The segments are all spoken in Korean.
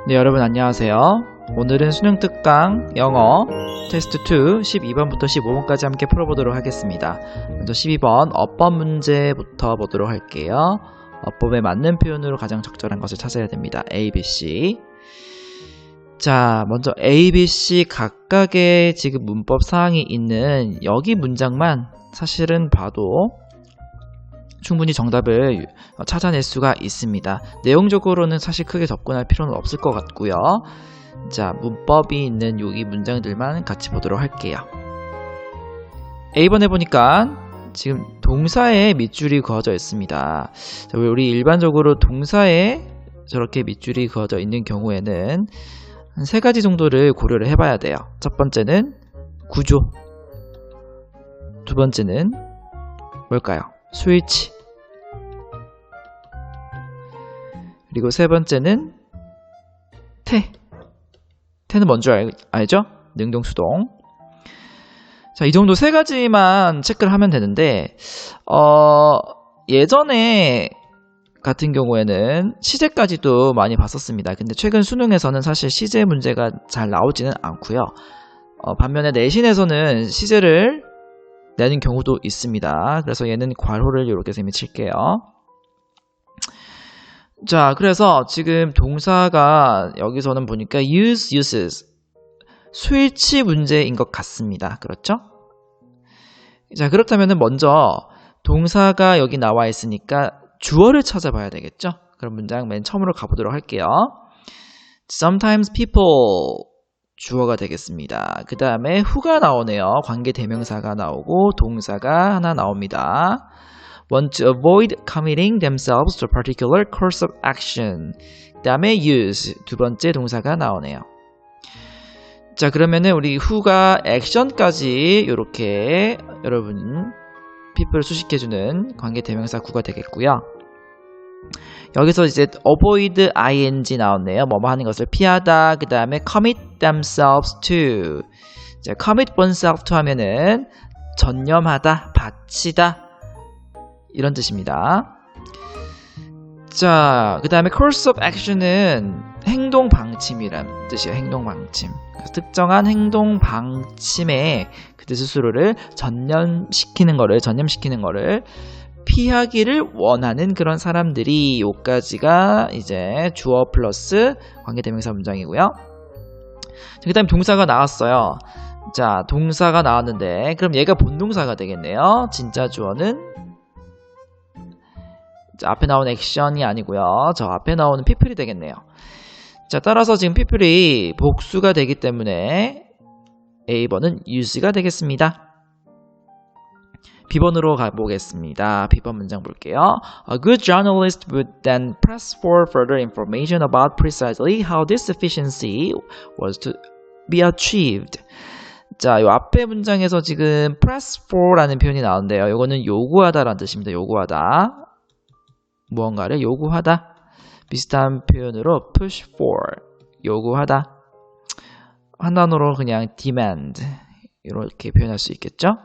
네, 여러분 안녕하세요. 오늘은 수능 특강 영어 테스트 2 12번부터 15번까지 함께 풀어보도록 하겠습니다. 먼저 12번 어법 문제부터 보도록 할게요. 어법에 맞는 표현으로 가장 적절한 것을 찾아야 됩니다. A, B, C. 자, 먼저 A, B, C 각각의 지금 문법 사항이 있는 여기 문장만 사실은 봐도 충분히 정답을 찾아낼 수가 있습니다. 내용적으로는 사실 크게 접근할 필요는 없을 것 같고요. 자, 문법이 있는 여기 문장들만 같이 보도록 할게요. A번 해보니까 지금 동사에 밑줄이 그어져 있습니다. 자, 우리 일반적으로 동사에 저렇게 밑줄이 그어져 있는 경우에는 한 3가지 정도를 고려를 해봐야 돼요. 첫 번째는 구조, 두 번째는 뭘까요? 스위치, 그리고 세 번째는 태는 뭔지 알죠? 능동수동. 자, 이 정도 3가지만 체크를 하면 되는데 예전에 같은 경우에는 시제까지도 많이 봤었습니다. 근데 최근 수능에서는 사실 시제 문제가 잘 나오지는 않고요. 반면에 내신에서는 시제를 내는 경우도 있습니다. 그래서 얘는 괄호를 이렇게 쌤이 칠게요. 자, 그래서 지금 동사가 여기서는 보니까 use, uses, 스위치 문제인 것 같습니다. 그렇죠? 자, 그렇다면 먼저 동사가 여기 나와 있으니까 주어를 찾아봐야 되겠죠? 그럼 문장 맨 처음으로 가보도록 할게요. Sometimes people 주어가 되겠습니다. 그 다음에 who가 나오네요. 관계 대명사가 나오고 동사가 하나 나옵니다. Want to avoid committing themselves to a particular course of action. 그 다음에 use 두 번째 동사가 나오네요. 자, 그러면은 우리 who가 action까지 이렇게 여러분 people을 수식해주는 관계 대명사 구가 되겠고요. 여기서 이제 avoid ing 나왔네요. 뭐뭐 하는 것을 피하다. 그 다음에 commit themselves to. 자, commit oneself to 하면은 전념하다, 바치다 이런 뜻입니다. 자, 그 다음에 course of action은 행동 방침이란 뜻이에요. 행동 방침. 특정한 행동 방침에 그들 스스로를 전념시키는 거를 피하기를 원하는 그런 사람들이 요까지가 이제 주어 플러스 관계대명사 문장이고요. 그 다음에 동사가 나왔어요. 자, 동사가 나왔는데 그럼 얘가 본동사가 되겠네요. 진짜 주어는 자, 앞에 나온 액션이 아니고요. 저 앞에 나오는 people이 되겠네요. 자, 따라서 지금 people이 복수가 되기 때문에 A번은 use가 되겠습니다. B번으로 가보겠습니다. B번 문장 볼게요. A good journalist would then press for further information about precisely how this efficiency was to be achieved. 자, 이 앞에 문장에서 지금 press for라는 표현이 나오는데요. 이거는 요구하다라는 뜻입니다. 요구하다. 무언가를 요구하다. 비슷한 표현으로 push for, 요구하다. 한 단어로 그냥 demand 이렇게 표현할 수 있겠죠?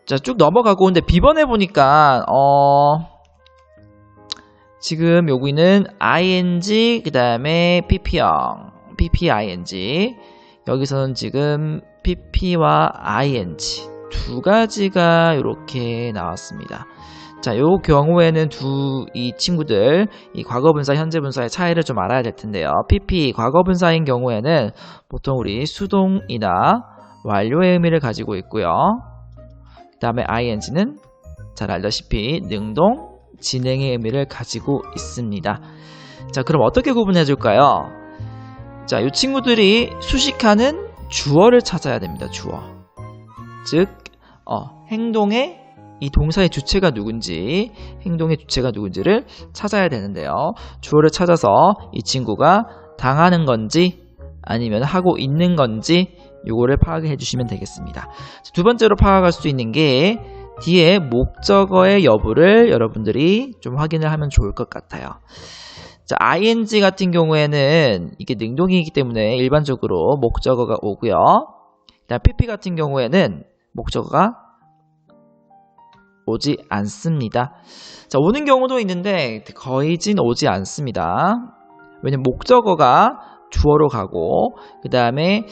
자, 쭉 넘어가고 근데 B번에 보니까 지금 여기는 ing 그 다음에 pp형 pping 여기서는 지금 pp와 ing 두 가지가 이렇게 나왔습니다. 자, 요 경우에는 이 친구들 이 과거분사 현재분사의 차이를 좀 알아야 될 텐데요. pp 과거분사인 경우에는 보통 우리 수동이나 완료의 의미를 가지고 있고요. 그 다음에 ing는 잘 알다시피 능동, 진행의 의미를 가지고 있습니다. 자, 그럼 어떻게 구분해 줄까요? 자, 이 친구들이 수식하는 주어를 찾아야 됩니다. 주어. 즉, 행동의 이 동사의 주체가 누군지, 행동의 주체가 누군지를 찾아야 되는데요. 주어를 찾아서 이 친구가 당하는 건지 아니면 하고 있는 건지 요거를 파악해 주시면 되겠습니다. 두 번째로 파악할 수 있는 게 뒤에 목적어의 여부를 여러분들이 좀 확인을 하면 좋을 것 같아요. 자, ing 같은 경우에는 이게 능동이기 때문에 일반적으로 목적어가 오고요. 그다음 pp 같은 경우에는 목적어가 오지 않습니다. 자, 오는 경우도 있는데 거의 오지 않습니다. 왜냐면 목적어가 주어로 가고 그 다음에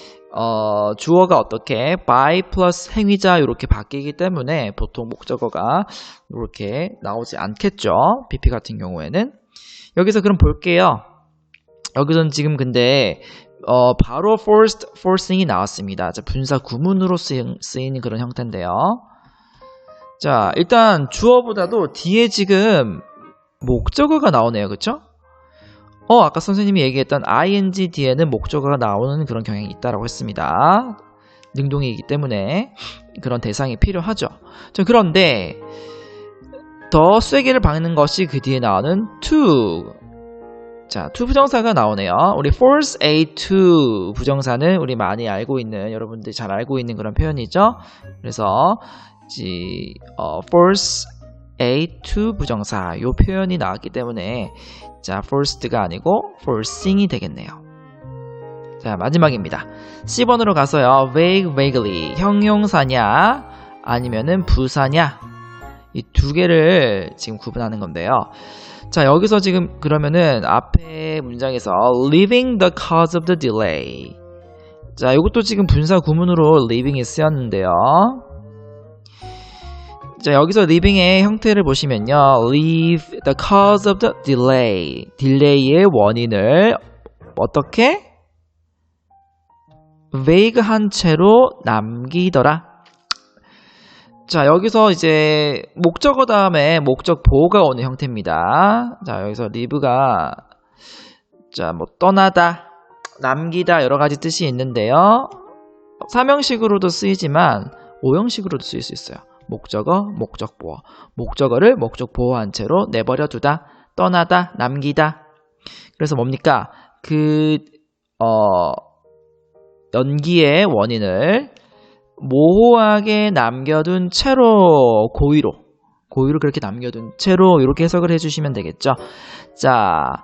주어가 어떻게 by 플러스 행위자 이렇게 바뀌기 때문에 보통 목적어가 이렇게 나오지 않겠죠. PP 같은 경우에는. 여기서 그럼 볼게요. 여기서는 지금 근데 바로 forcing이 나왔습니다. 자, 분사 구문으로 쓰이는 그런 형태인데요. 자, 일단 주어보다도 뒤에 지금 목적어가 나오네요. 그쵸? 아까 선생님이 얘기했던 ing 뒤에는 목적어가 나오는 그런 경향이 있다고 했습니다. 능동이기 때문에 그런 대상이 필요하죠. 자, 그런데 더 쐐기를 박는 것이 그 뒤에 나오는 to. 자, to 부정사가 나오네요. 우리 force a to 부정사는 우리 많이 알고 있는, 여러분들이 잘 알고 있는 그런 표현이죠. 그래서 force a to 부정사 이 표현이 나왔기 때문에 자, forced가 아니고 forcing이 되겠네요. 자, 마지막입니다. C번으로 가서요. vague, vaguely 형용사냐 아니면은 부사냐 이 두 개를 지금 구분하는 건데요. 자, 여기서 지금 그러면은 앞에 문장에서 leaving the cause of the delay. 자, 이것도 지금 분사 구문으로 leaving이 쓰였는데요. 자, 여기서 leaving의 형태를 보시면요. leave the cause of the delay. 딜레이의 원인을 어떻게? vague한 채로 남기더라. 자, 여기서 이제 목적어 다음에 목적 보호가 오는 형태입니다. 자, 여기서 leave가 자, 뭐 떠나다, 남기다 여러 가지 뜻이 있는데요. 사명식으로도 쓰이지만 오형식으로도 쓰일 수 있어요. 목적어, 목적 보호. 목적어를 목적 보호한 채로 내버려 두다, 떠나다, 남기다. 그래서 뭡니까? 연기의 원인을 모호하게 남겨둔 채로 고의로 그렇게 남겨둔 채로 이렇게 해석을 해주시면 되겠죠. 자,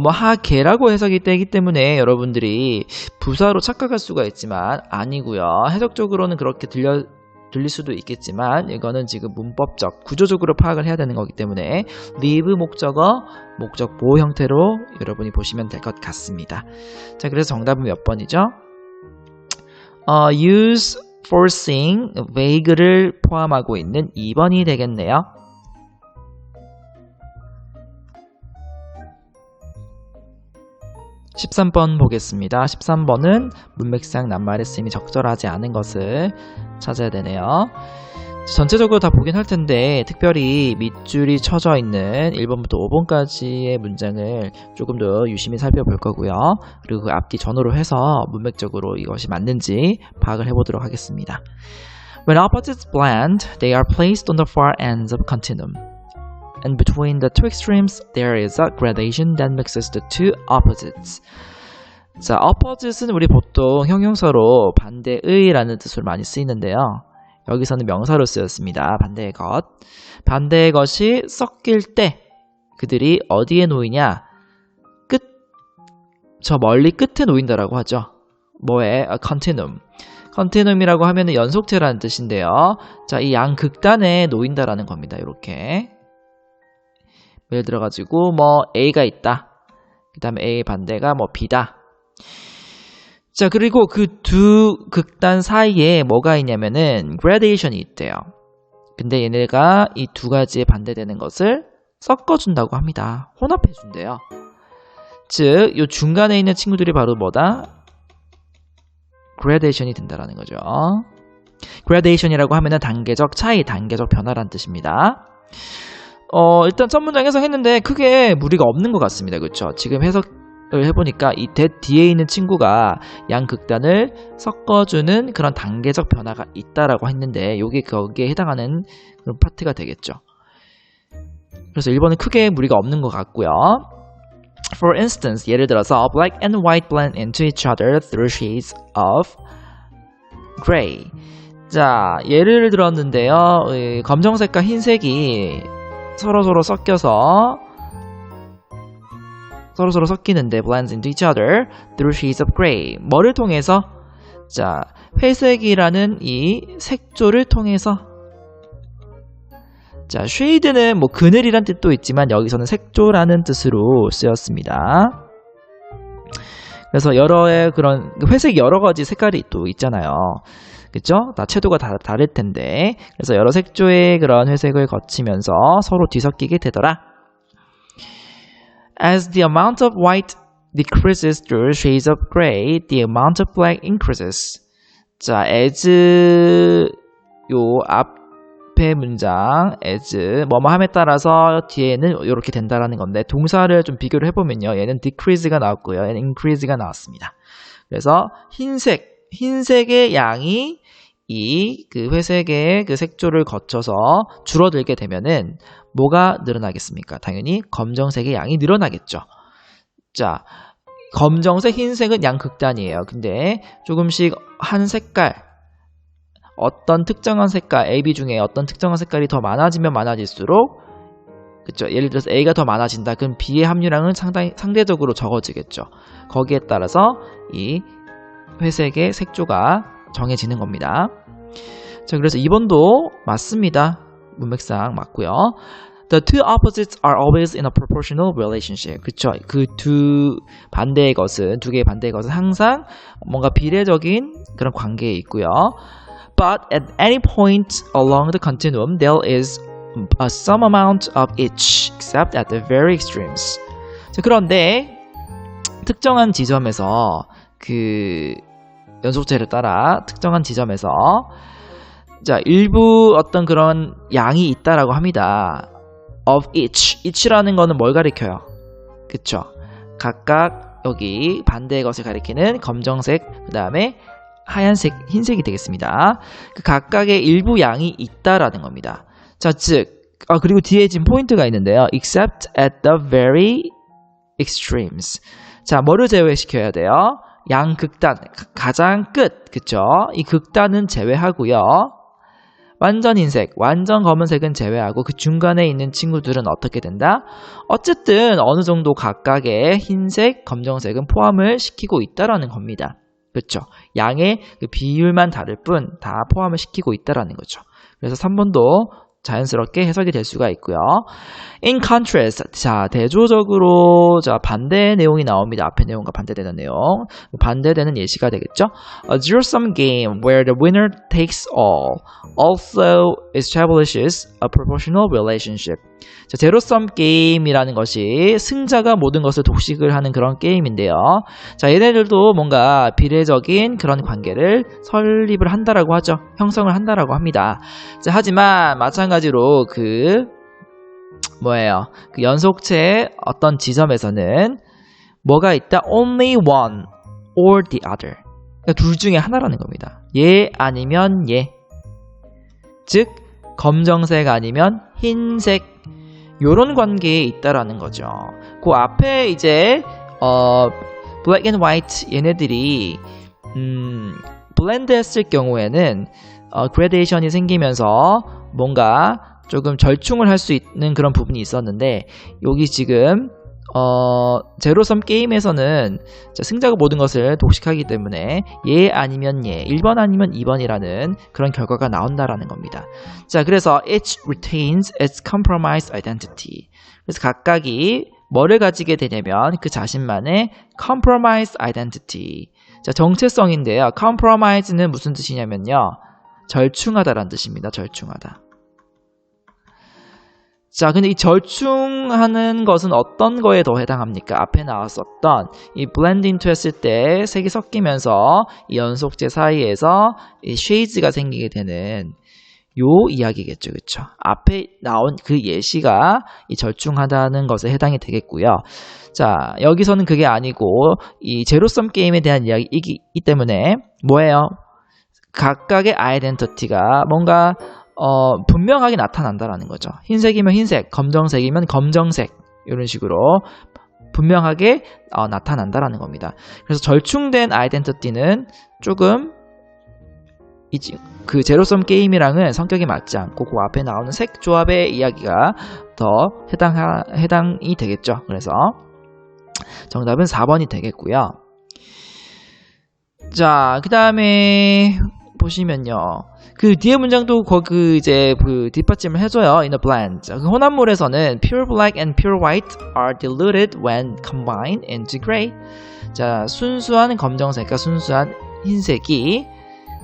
하게라고 해석이 되기 때문에 여러분들이 부사로 착각할 수가 있지만 아니고요. 해석적으로는 그렇게 들릴 수도 있겠지만 이거는 지금 문법적, 구조적으로 파악을 해야 되는 거기 때문에 leave 목적어, 목적 보호 형태로 여러분이 보시면 될 것 같습니다. 자, 그래서 정답은 몇 번이죠? use forcing, vague를 포함하고 있는 2번이 되겠네요. (13번) 보겠습니다. 13번은 문맥상 낱말의 쓰임이 적절하지 않은 것을 찾아야 되네요. 전체적으로 다 보긴 할 텐데 특별히 밑줄이 쳐져 있는 1번부터 5번까지의 문장을 조금 더 유심히 살펴볼 거고요. 그리고 그 앞뒤 전후로 해서 문맥적으로 이것이 맞는지 파악을 해보도록 하겠습니다. When opposites blend, they are placed on the far ends of continuum. And between the two extremes, there is a gradation that mixes the two opposites. 자, opposite은 우리 보통 형용사로 반대의라는 뜻으로 많이 쓰이는데요. 여기서는 명사로 쓰였습니다. 반대의 것. 반대의 것이 섞일 때 그들이 어디에 놓이냐? 저 멀리 끝에 놓인다라고 하죠. 뭐에? continuum. continuum이라고 하면은 연속체라는 뜻인데요. 자, 이 양 극단에 놓인다라는 겁니다. 이렇게. 예를 들어가지고 A가 있다. 그 다음에 A의 반대가 B다. 자, 그리고 그 두 극단 사이에 뭐가 있냐면은 gradation이 있대요. 근데 얘네가 이 두 가지에 반대되는 것을 섞어준다고 합니다. 혼합해준대요. 즉, 이 중간에 있는 친구들이 바로 뭐다? gradation이 된다라는 거죠. gradation이라고 하면은 단계적 차이, 단계적 변화라는 뜻입니다. 일단 첫 문장 해석했는데 크게 무리가 없는 것 같습니다. 그렇죠? 지금 해석을 해보니까 이 that 뒤에 있는 친구가 양 극단을 섞어주는 그런 단계적 변화가 있다라고 했는데 이게 거기에 해당하는 그런 파트가 되겠죠. 그래서 1번은 크게 무리가 없는 것 같고요. For instance, 예를 들어서 black and white blend into each other through shades of gray. 자, 예를 들었는데요. 검정색과 흰색이 서로서로 섞이는데 blends into each other through shades of gray. 뭐를 통해서? 자, 회색이라는 이 색조를 통해서. 자, shade는 그늘이란 뜻도 있지만 여기서는 색조라는 뜻으로 쓰였습니다. 그래서 그런 회색 여러 가지 색깔이 또 있잖아요. 그쵸? 다 채도가 다 다를 텐데. 그래서 여러 색조의 그런 회색을 거치면서 서로 뒤섞이게 되더라. As the amount of white decreases through shades of gray, the amount of black increases. 자, as 요 앞에 문장 as 뭐뭐함에 따라서 뒤에는 이렇게 된다라는 건데 동사를 좀 비교를 해보면요. 얘는 decrease가 나왔고요. 얘는 increase가 나왔습니다. 그래서 흰색의 양이 이 그 회색의 그 색조를 거쳐서 줄어들게 되면은 뭐가 늘어나겠습니까? 당연히 검정색의 양이 늘어나겠죠. 자, 검정색, 흰색은 양극단이에요. 근데 조금씩 한 색깔, 어떤 특정한 색깔, AB 중에 어떤 특정한 색깔이 더 많아지면 많아질수록, 그쵸? 예를 들어서 A가 더 많아진다. 그럼 B의 함유량은 상대적으로 적어지겠죠. 거기에 따라서 이 회색의 색조가 정해지는 겁니다. 자, 그래서 2번도 맞습니다. 문맥상 맞고요. The two opposites are always in a proportional relationship. 그쵸? 그 두 개의 반대의 것은 항상 뭔가 비례적인 그런 관계에 있고요. But at any point along the continuum, there is some amount of each, except at the very extremes. 자, 그런데 특정한 지점에서 그 연속체를 따라 특정한 지점에서 자, 일부 어떤 그런 양이 있다라고 합니다. Of each라는 거는 뭘 가리켜요? 그쵸? 각각 여기 반대의 것을 가리키는 검정색, 그 다음에 하얀색, 흰색이 되겠습니다. 그 각각의 일부 양이 있다라는 겁니다. 자, 즉, 그리고 뒤에 지금 포인트가 있는데요. Except at the very extremes. 자, 뭐를 제외시켜야 돼요? 양극단, 가장 끝, 그쵸? 이 극단은 제외하고요. 완전 흰색, 완전 검은색은 제외하고 그 중간에 있는 친구들은 어떻게 된다? 어쨌든 어느 정도 각각의 흰색, 검정색은 포함을 시키고 있다라는 겁니다. 그렇죠? 양의 그 비율만 다를 뿐 다 포함을 시키고 있다라는 거죠. 그래서 3번도 자연스럽게 해석이 될 수가 있고요. In contrast, 자, 대조적으로 자, 반대 내용이 나옵니다. 앞에 내용과 반대되는 내용. 반대되는 예시가 되겠죠. A zero-sum game where the winner takes all also establishes a proportional relationship. 자, 제로섬 게임이라는 것이 승자가 모든 것을 독식을 하는 그런 게임인데요. 자, 얘네들도 뭔가 비례적인 그런 관계를 설립을 한다라고 하죠. 형성을 한다라고 합니다. 자, 하지만 마찬가지로 그 연속체의 어떤 지점에서는 뭐가 있다? Only one or the other. 그러니까 둘 중에 하나라는 겁니다. 얘 아니면 얘. 즉 검정색 아니면 흰색. 요런 관계에 있다라는 거죠. 그 앞에 이제 black and white 얘네들이 블렌드 했을 경우에는 그레데이션이 생기면서 뭔가 조금 절충을 할 수 있는 그런 부분이 있었는데 여기 지금 제로섬 게임에서는 승자가 모든 것을 독식하기 때문에 얘 아니면 얘, 1번 아니면 2번이라는 그런 결과가 나온다라는 겁니다. 자, 그래서 each retains its compromised identity. 그래서 각각이 뭐를 가지게 되냐면 그 자신만의 compromised identity. 자, 정체성인데요. compromise는 무슨 뜻이냐면요. 절충하다라는 뜻입니다. 절충하다. 자, 근데 이 절충하는 것은 어떤 거에 더 해당합니까? 앞에 나왔었던 이 blend into 했을 때 색이 섞이면서 이 연속체 사이에서 이 shades가 생기게 되는 요 이야기겠죠. 그쵸? 앞에 나온 그 예시가 이 절충하다는 것에 해당이 되겠고요. 자, 여기서는 그게 아니고 이 제로섬 게임에 대한 이야기이기 때문에 뭐예요? 각각의 아이덴티티가 뭔가 분명하게 나타난다라는 거죠. 흰색이면 흰색, 검정색이면 검정색 이런 식으로 분명하게 나타난다라는 겁니다. 그래서 절충된 아이덴티티는 조금 그 제로섬 게임이랑은 성격이 맞지 않고 그 앞에 나오는 색 조합의 이야기가 더 해당이 되겠죠. 그래서 정답은 4번이 되겠고요. 자, 그 다음에 보시면요. 그 뒤에 문장도 이제 뒷받침을 해줘요. In a blend. 그 혼합물에서는 pure black and pure white are diluted when combined into gray. 자, 순수한 검정색과 순수한 흰색이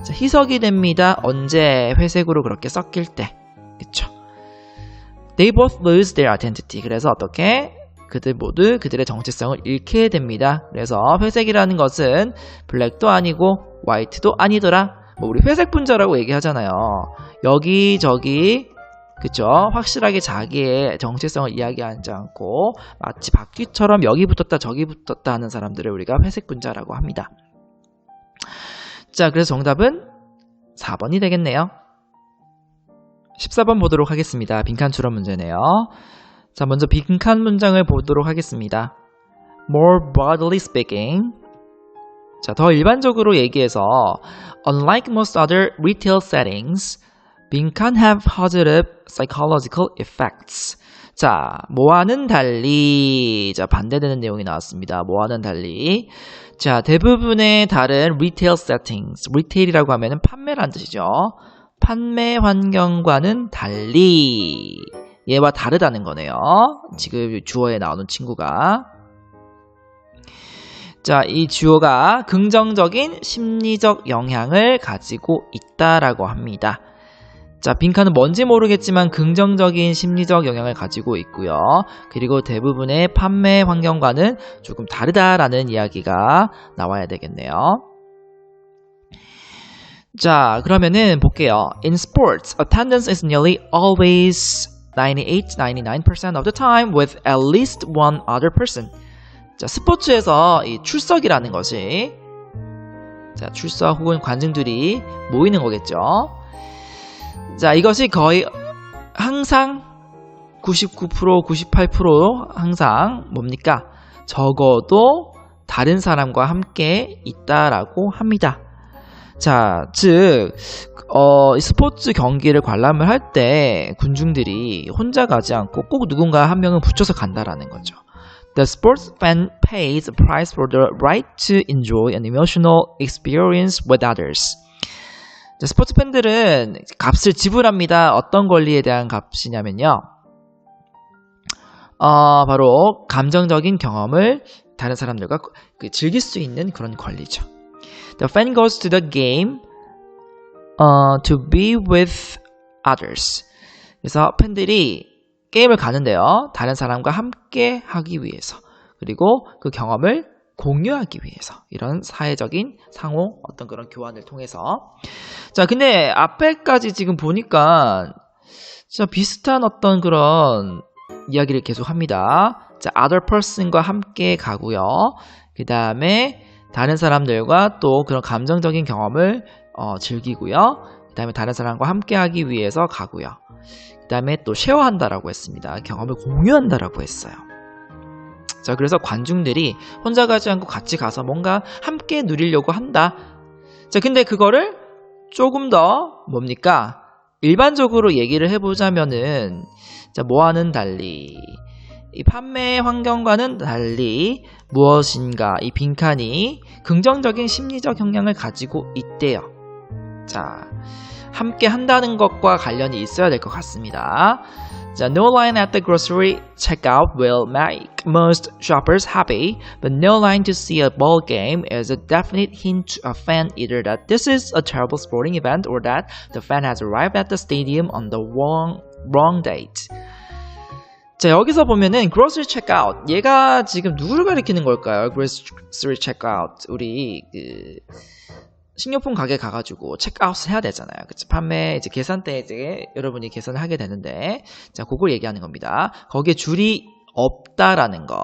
희석이 됩니다. 언제? 회색으로 그렇게 섞일 때. 그쵸? They both lose their identity. 그래서 어떻게? 그들 모두 그들의 정체성을 잃게 됩니다. 그래서 회색이라는 것은 블랙도 아니고 화이트도 아니더라. 뭐 우리 회색 분자라고 얘기하잖아요. 여기저기 그쵸? 확실하게 자기의 정체성을 이야기하지 않고 마치 바퀴처럼 여기 붙었다 저기 붙었다 하는 사람들을 우리가 회색 분자라고 합니다. 자, 그래서 정답은 4번이 되겠네요. 14번 보도록 하겠습니다. 빈칸 추론 문제네요. 자, 먼저 빈칸 문장을 보도록 하겠습니다. More broadly speaking. 자, 더 일반적으로 얘기해서 Unlike most other retail settings, 빈칸 have positive psychological effects. 자, 뭐와는 달리, 자, 반대되는 내용이 나왔습니다. 뭐와는 달리. 자, 대부분의 다른 retail settings, retail이라고 하면은 판매란 뜻이죠. 판매 환경과는 달리. 얘와 다르다는 거네요. 지금 주어에 나오는 친구가. 자, 이 주어가 긍정적인 심리적 영향을 가지고 있다라고 합니다. 자, 빈칸은 뭔지 모르겠지만 긍정적인 심리적 영향을 가지고 있고요. 그리고 대부분의 판매 환경과는 조금 다르다라는 이야기가 나와야 되겠네요. 자, 그러면은 볼게요. In sports, attendance is nearly always 99% of the time with at least one other person. 자, 스포츠에서 이 출석이라는 것이 자, 출석 혹은 관중들이 모이는 거겠죠. 자, 이것이 거의 항상 99%, 98% 항상 뭡니까? 적어도 다른 사람과 함께 있다라고 합니다. 자, 즉 스포츠 경기를 관람을 할 때 군중들이 혼자 가지 않고 꼭 누군가 한 명은 붙여서 간다라는 거죠. The sports fan pays a price for the right to enjoy an emotional experience with others. 자, 스포츠 팬들은 값을 지불합니다. 어떤 권리에 대한 값이냐면요. 바로 감정적인 경험을 다른 사람들과 즐길 수 있는 그런 권리죠. The fan goes to the game to be with others. 그래서 팬들이 게임을 가는데요. 다른 사람과 함께 하기 위해서. 그리고 그 경험을 공유하기 위해서. 이런 사회적인 상호 어떤 그런 교환을 통해서. 자, 근데 앞에까지 지금 보니까 진짜 비슷한 어떤 그런 이야기를 계속 합니다. 자, other person과 함께 가고요. 그 다음에 다른 사람들과 또 그런 감정적인 경험을 즐기고요. 그 다음에 다른 사람과 함께 하기 위해서 가고요. 그 다음에 또 쉐어한다라고 했습니다. 경험을 공유한다라고 했어요. 자, 그래서 관중들이 혼자 가지 않고 같이 가서 뭔가 함께 누리려고 한다. 자, 근데 그거를 조금 더 뭡니까? 일반적으로 얘기를 해보자면은 자, 뭐와는 달리 이 판매 환경과는 달리 무엇인가 이 빈칸이 긍정적인 심리적 영향을 가지고 있대요. 자, 함께 한다는 것과 관련이 있어야 될 것 같습니다. 자, no line at the grocery checkout will make most shoppers happy, but no line to see a ball game is a definite hint to a fan either that this is a terrible sporting event or that the fan has arrived at the stadium on the wrong date. 자, 여기서 보면은 grocery checkout 얘가 지금 누구를 가리키는 걸까요? grocery checkout 우리 식료품 가게 가가지고 체크아웃을 해야 되잖아요. 그치? 판매 이제 계산대 이제 여러분이 계산을 하게 되는데 자, 그걸 얘기하는 겁니다. 거기에 줄이 없다라는 것.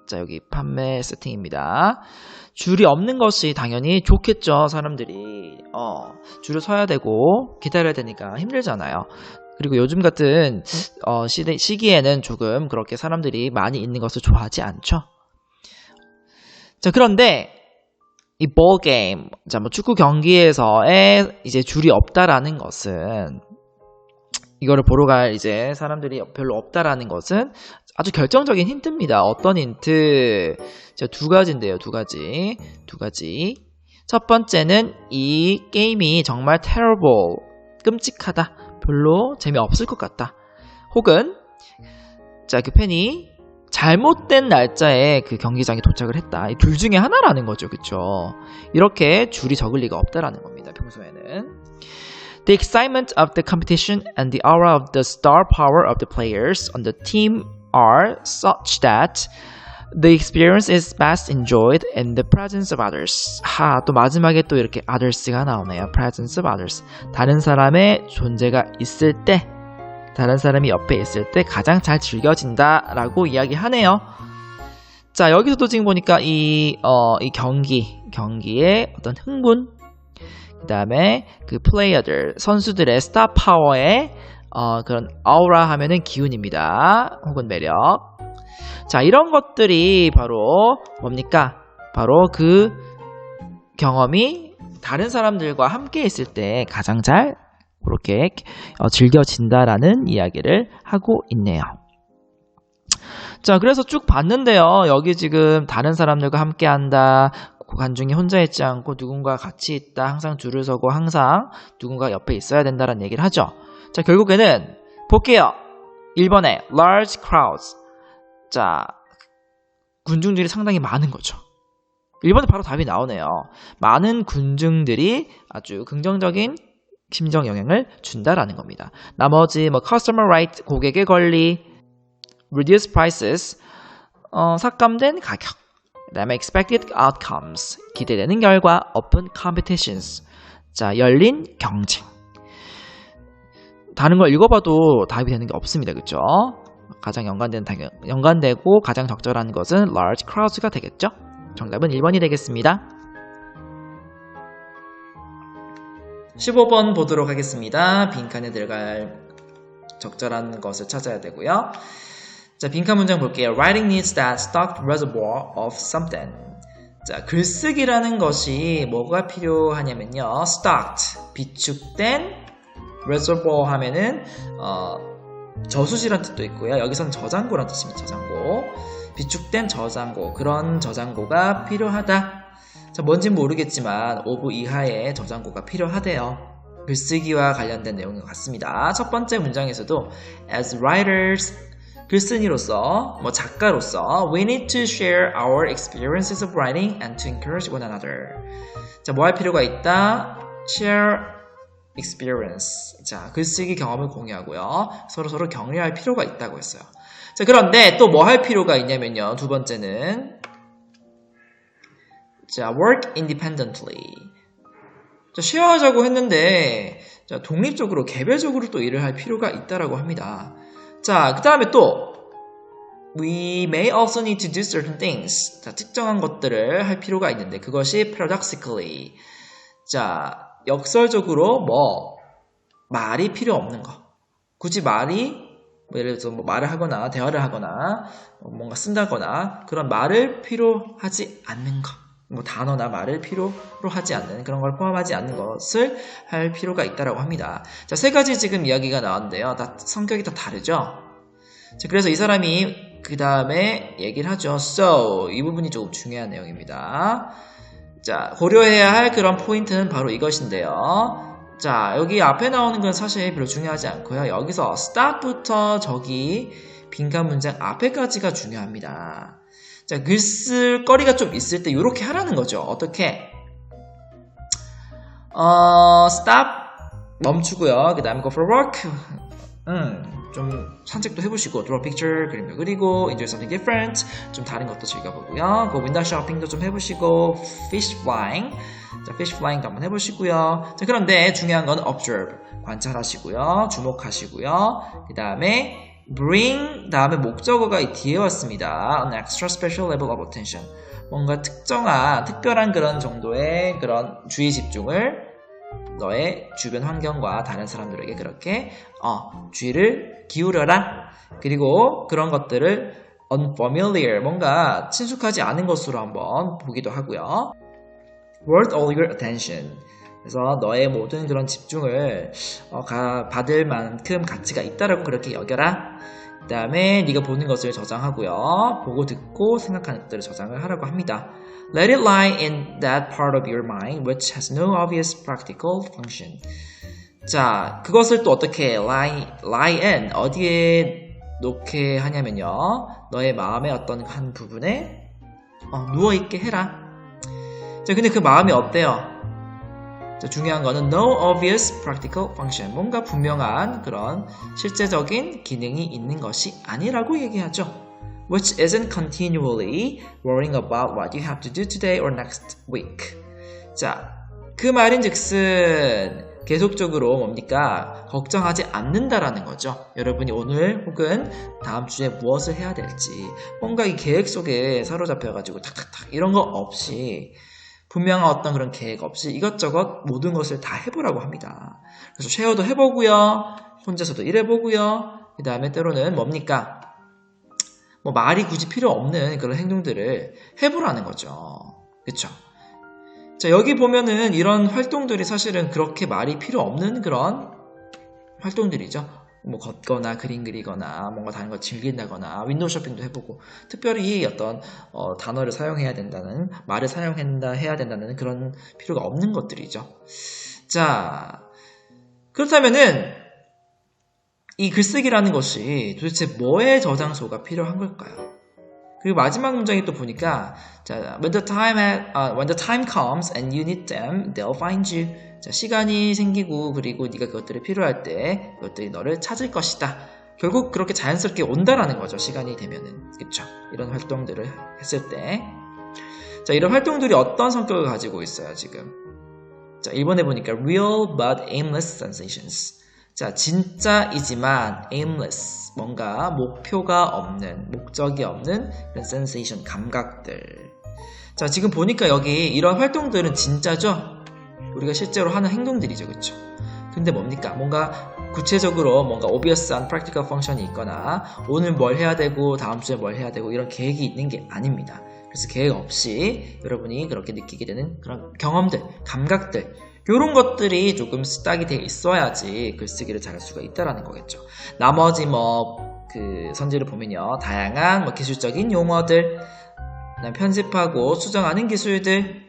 자, 여기 판매 세팅입니다. 줄이 없는 것이 당연히 좋겠죠. 사람들이 줄을 서야 되고 기다려야 되니까 힘들잖아요. 그리고 요즘 같은 시기에는 조금 그렇게 사람들이 많이 있는 것을 좋아하지 않죠. 자, 그런데 이 ball game, 자, 뭐 축구 경기에서의 이제 줄이 없다라는 것은 이거를 보러 갈 이제 사람들이 별로 없다라는 것은 아주 결정적인 힌트입니다. 어떤 힌트? 자, 두 가지인데요, 두 가지. 첫 번째는 이 게임이 정말 terrible, 끔찍하다, 별로 재미없을 것 같다. 혹은 자, 그 팬이 잘못된 날짜에 그 경기장에 도착을 했다. 이 둘 중에 하나라는 거죠. 그쵸? 이렇게 줄이 적을 리가 없다라는 겁니다. 평소에는. The excitement of the competition and the aura of the star power of the players on the team are such that the experience is best enjoyed in the presence of others. 또 마지막에 또 이렇게 others가 나오네요. presence of others. 다른 사람의 존재가 있을 때, 다른 사람이 옆에 있을 때 가장 잘 즐겨진다라고 이야기하네요. 자, 여기서도 지금 보니까 이 경기의 어떤 흥분, 그 다음에 그 플레이어들, 선수들의 스타 파워의 그런 아우라 하면은 기운입니다. 혹은 매력. 자, 이런 것들이 바로 뭡니까? 바로 그 경험이 다른 사람들과 함께 있을 때 가장 잘 그렇게 즐겨진다라는 이야기를 하고 있네요. 자, 그래서 쭉 봤는데요. 여기 지금 다른 사람들과 함께 한다. 관중이 혼자 있지 않고 누군가 같이 있다. 항상 줄을 서고 항상 누군가 옆에 있어야 된다는 얘기를 하죠. 자, 결국에는 볼게요. 1번에 large crowds. 자, 군중들이 상당히 많은 거죠. 1번에 바로 답이 나오네요. 많은 군중들이 아주 긍정적인 심정 영향을 준다라는 겁니다. 나머지 customer right, 고객의 권리, reduced prices, 삭감된 가격, 그 다음에 expected outcomes, 기대되는 결과, open competitions, 자, 열린 경쟁. 다른 걸 읽어봐도 답이 되는 게 없습니다. 그렇죠? 가장 연관되고 가장 적절한 것은 large crowds가 되겠죠? 정답은 1번이 되겠습니다. 15번 보도록 하겠습니다. 빈칸에 들어갈 적절한 것을 찾아야 되고요. 자, 빈칸 문장 볼게요. Writing needs that stocked reservoir of something. 자, 글쓰기라는 것이 뭐가 필요하냐면요. stocked, 비축된, reservoir 하면은 저수지란 뜻도 있고요. 여기서는 저장고란 뜻입니다. 저장고. 비축된 저장고, 그런 저장고가 필요하다. 자, 뭔진 모르겠지만 5부 이하의 저장고가 필요하대요. 글쓰기와 관련된 내용인 것 같습니다. 첫 번째 문장에서도 as writers, 글쓴이로서, 작가로서 we need to share our experiences of writing and to encourage one another. 자, 뭐 할 필요가 있다? share experience. 자, 글쓰기 경험을 공유하고요. 서로 격려할 필요가 있다고 했어요. 자, 그런데 또 뭐 할 필요가 있냐면요. 두 번째는 자, work independently. 자, 쉐어하자고 했는데 자, 독립적으로, 개별적으로 또 일을 할 필요가 있다라고 합니다. 자, 그 다음에 또 we may also need to do certain things. 자, 특정한 것들을 할 필요가 있는데 그것이 paradoxically. 자, 역설적으로 말이 필요 없는 거. 굳이 말이 예를 들어서 말을 하거나 대화를 하거나 뭔가 쓴다거나 그런 말을 필요하지 않는 거. 단어나 말을 필요로 하지 않는 그런 걸 포함하지 않는 것을 할 필요가 있다라고 합니다. 자, 세 가지 지금 이야기가 나왔는데요. 다 성격이 다 다르죠. 자, 그래서 이 사람이 그 다음에 얘기를 하죠. So 이 부분이 조금 중요한 내용입니다. 자, 고려해야 할 그런 포인트는 바로 이것인데요. 자, 여기 앞에 나오는 건 사실 별로 중요하지 않고요. 여기서 start부터 저기 빈칸 문장 앞에까지가 중요합니다. 자, 글 쓸 거리가 좀 있을 때 이렇게 하라는 거죠. 어떻게? stop, 멈추고요. 그 다음에 go for a walk. 좀 산책도 해보시고, draw a picture, 그림도 그리고, enjoy something different. 좀 다른 것도 즐겨보고요. go window shopping도 좀 해보시고, fish flying. 자, fish flying도 한번 해보시고요. 자, 그런데 중요한 건 observe. 관찰하시고요. 주목하시고요. 그 다음에 bring 다음에 목적어가 이 뒤에 왔습니다. An extra special level of attention. 뭔가 특별한 그런 정도의 그런 주의 집중을 너의 주변 환경과 다른 사람들에게 그렇게 주의를 기울여라. 그리고 그런 것들을 unfamiliar, 뭔가 친숙하지 않은 것으로 한번 보기도 하고요. Worth all your attention. 그래서 너의 모든 그런 집중을 받을 만큼 가치가 있다라고 그렇게 여겨라. 그 다음에 네가 보는 것을 저장하고요. 보고 듣고 생각하는 것들을 저장을 하라고 합니다. Let it lie in that part of your mind which has no obvious practical function. 자, 그것을 또 어떻게 lie in 어디에 놓게 하냐면요. 너의 마음의 어떤 한 부분에 누워있게 해라. 자, 근데 그 마음이 어때요? 자, 중요한 거는 no obvious practical function. 뭔가 분명한 그런 실제적인 기능이 있는 것이 아니라고 얘기하죠. Which isn't continually worrying about what you have to do today or next week. 자, 그 말인즉슨 계속적으로 뭡니까? 걱정하지 않는다라는 거죠. 여러분이 오늘 혹은 다음 주에 무엇을 해야 될지 뭔가 이 계획 속에 사로잡혀가지고 탁탁탁 이런 거 없이 분명한 어떤 그런 계획 없이 이것저것 모든 것을 다 해보라고 합니다. 그래서 쉐어도 해보고요. 혼자서도 일해보고요. 그 다음에 때로는 뭡니까? 뭐 말이 굳이 필요 없는 그런 행동들을 해보라는 거죠. 그쵸? 자, 여기 보면은 이런 활동들이 사실은 그렇게 말이 필요 없는 그런 활동들이죠. 뭐 걷거나 그림 그리거나 뭔가 다른 걸 즐긴다거나 윈도우 쇼핑도 해보고 특별히 어떤 단어를 사용해야 된다는 말을 해야 된다는 그런 필요가 없는 것들이죠. 자, 그렇다면은 이 글쓰기라는 것이 도대체 뭐의 저장소가 필요한 걸까요? 그리고 마지막 문장에 또 보니까 자, when the time comes and you need them, they'll find you. 자, 시간이 생기고 그리고 네가 그것들이 필요할 때 그것들이 너를 찾을 것이다. 결국 그렇게 자연스럽게 온다라는 거죠. 시간이 되면은. 그쵸? 이런 활동들을 했을 때. 자, 이런 활동들이 어떤 성격을 가지고 있어요, 지금. 자, 1번에 보니까 real but aimless sensations. 자, 진짜이지만 aimless, 뭔가 목표가 없는, 목적이 없는 그런 sensation, 감각들. 자, 지금 보니까 여기 이런 활동들은 진짜죠? 우리가 실제로 하는 행동들이죠, 그쵸? 근데 뭡니까? 뭔가 구체적으로 뭔가 obvious한 practical function이 있거나 오늘 뭘 해야 되고 다음 주에 뭘 해야 되고 이런 계획이 있는 게 아닙니다. 그래서 계획 없이 여러분이 그렇게 느끼게 되는 그런 경험들, 감각들 이런 것들이 조금 스탁이 돼 있어야지 글쓰기를 잘할 수가 있다라는 거겠죠. 나머지 그 선지를 보면요, 다양한 기술적인 용어들, 그다음 편집하고 수정하는 기술들,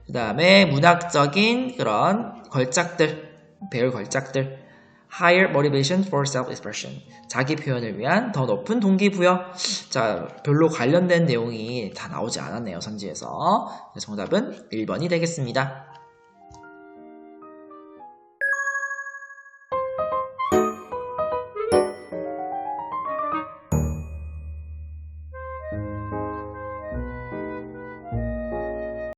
그다음에 문학적인 그런 걸작들, 배울 걸작들, higher motivation for self-expression, 자기 표현을 위한 더 높은 동기부여. 자, 별로 관련된 내용이 다 나오지 않았네요, 선지에서. 정답은 1번이 되겠습니다.